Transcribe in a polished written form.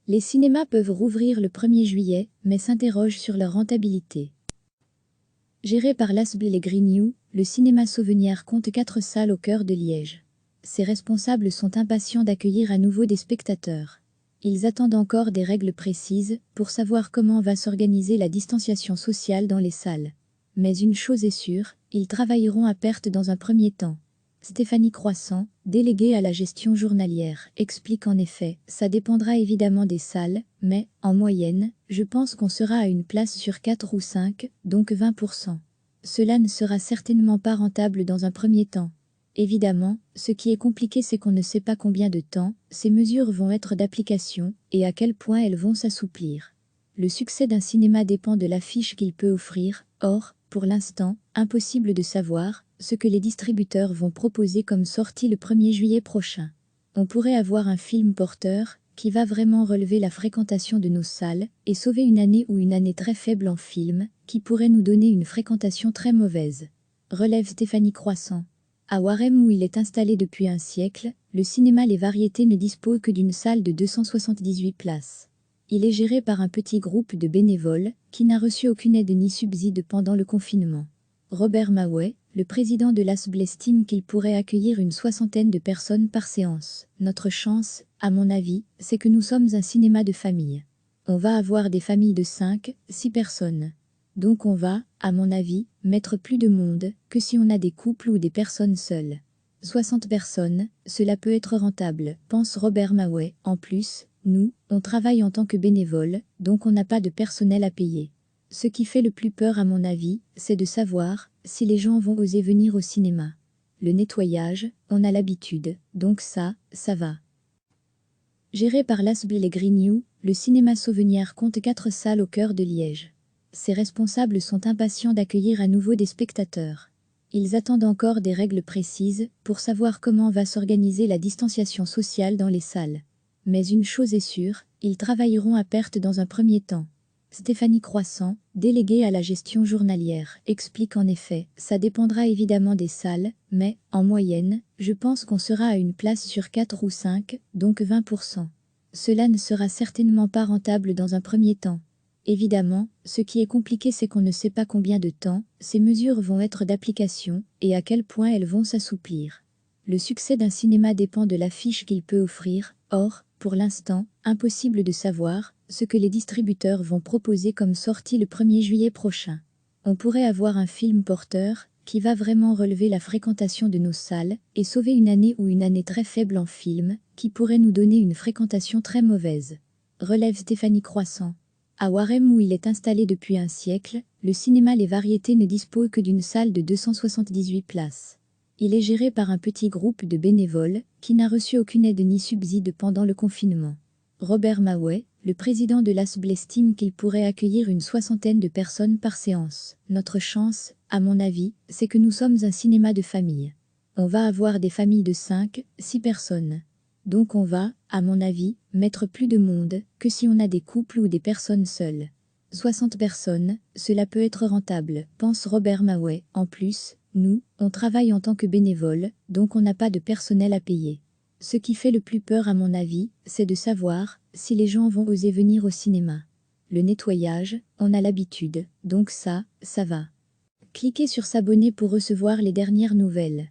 Les cinémas peuvent rouvrir le 1er juillet, mais s'interrogent sur leur rentabilité. Géré par l'Asbl et Grignoux, le cinéma Sauvenière compte 4 salles au cœur de Liège. Ses responsables sont impatients d'accueillir à nouveau des spectateurs. Ils attendent encore des règles précises pour savoir comment va s'organiser la distanciation sociale dans les salles. Mais une chose est sûre, ils travailleront à perte dans un premier temps. Stéphanie Croissant, déléguée à la gestion journalière, explique en effet, ça dépendra évidemment des salles, mais, en moyenne, je pense qu'on sera à une place sur 4 ou 5, donc 20%. Cela ne sera certainement pas rentable dans un premier temps. Évidemment, ce qui est compliqué c'est qu'on ne sait pas combien de temps ces mesures vont être d'application et à quel point elles vont s'assouplir. Le succès d'un cinéma dépend de l'affiche qu'il peut offrir, or, pour l'instant, impossible de savoir ce que les distributeurs vont proposer comme sortie le 1er juillet prochain. On pourrait avoir un film porteur qui va vraiment relever la fréquentation de nos salles et sauver une année ou une année très faible en film qui pourrait nous donner une fréquentation très mauvaise. Relève Stéphanie Croissant. À Warem où il est installé depuis un siècle, le cinéma Les Variétés ne dispose que d'une salle de 278 places. Il est géré par un petit groupe de bénévoles qui n'a reçu aucune aide ni subside pendant le confinement. Robert Maouet, le président de l'Asbl, estime qu'il pourrait accueillir une 60aine de personnes par séance. Notre chance, à mon avis, c'est que nous sommes un cinéma de famille. On va avoir des familles de 5, 6 personnes. Donc on va, à mon avis, mettre plus de monde que si on a des couples ou des personnes seules. 60 personnes, cela peut être rentable, pense Robert Maouet. En plus, nous, on travaille en tant que bénévoles, donc on n'a pas de personnel à payer. Ce qui fait le plus peur à mon avis, c'est de savoir si les gens vont oser venir au cinéma. Le nettoyage, on a l'habitude, donc ça va. Géré par l'Asbl et Grignoux, le cinéma Sauvenière compte 4 salles au cœur de Liège. Ses responsables sont impatients d'accueillir à nouveau des spectateurs. Ils attendent encore des règles précises pour savoir comment va s'organiser la distanciation sociale dans les salles. Mais une chose est sûre, ils travailleront à perte dans un premier temps. Stéphanie Croissant, déléguée à la gestion journalière, explique en effet, ça dépendra évidemment des salles, mais, en moyenne, je pense qu'on sera à une place sur 4 ou 5, donc 20%. Cela ne sera certainement pas rentable dans un premier temps. Évidemment, ce qui est compliqué c'est qu'on ne sait pas combien de temps ces mesures vont être d'application et à quel point elles vont s'assouplir. Le succès d'un cinéma dépend de l'affiche qu'il peut offrir, or, pour l'instant, impossible de savoir ce que les distributeurs vont proposer comme sortie le 1er juillet prochain. On pourrait avoir un film porteur qui va vraiment relever la fréquentation de nos salles et sauver une année ou une année très faible en film qui pourrait nous donner une fréquentation très mauvaise. Relève Stéphanie Croissant. À Warem où il est installé depuis un siècle, le cinéma Les Variétés ne dispose que d'une salle de 278 places. Il est géré par un petit groupe de bénévoles qui n'a reçu aucune aide ni subside pendant le confinement. Robert Maouet, le président de l'Asbl, estime qu'il pourrait accueillir une 60aine de personnes par séance. Notre chance, à mon avis, c'est que nous sommes un cinéma de famille. On va avoir des familles de 5, 6 personnes. Donc on va, à mon avis, mettre plus de monde que si on a des couples ou des personnes seules. 60 personnes, cela peut être rentable, pense Robert Maouet. En plus, nous, on travaille en tant que bénévoles, donc on n'a pas de personnel à payer. Ce qui fait le plus peur à mon avis, c'est de savoir si les gens vont oser venir au cinéma. Le nettoyage, on a l'habitude, donc ça va. Cliquez sur s'abonner pour recevoir les dernières nouvelles.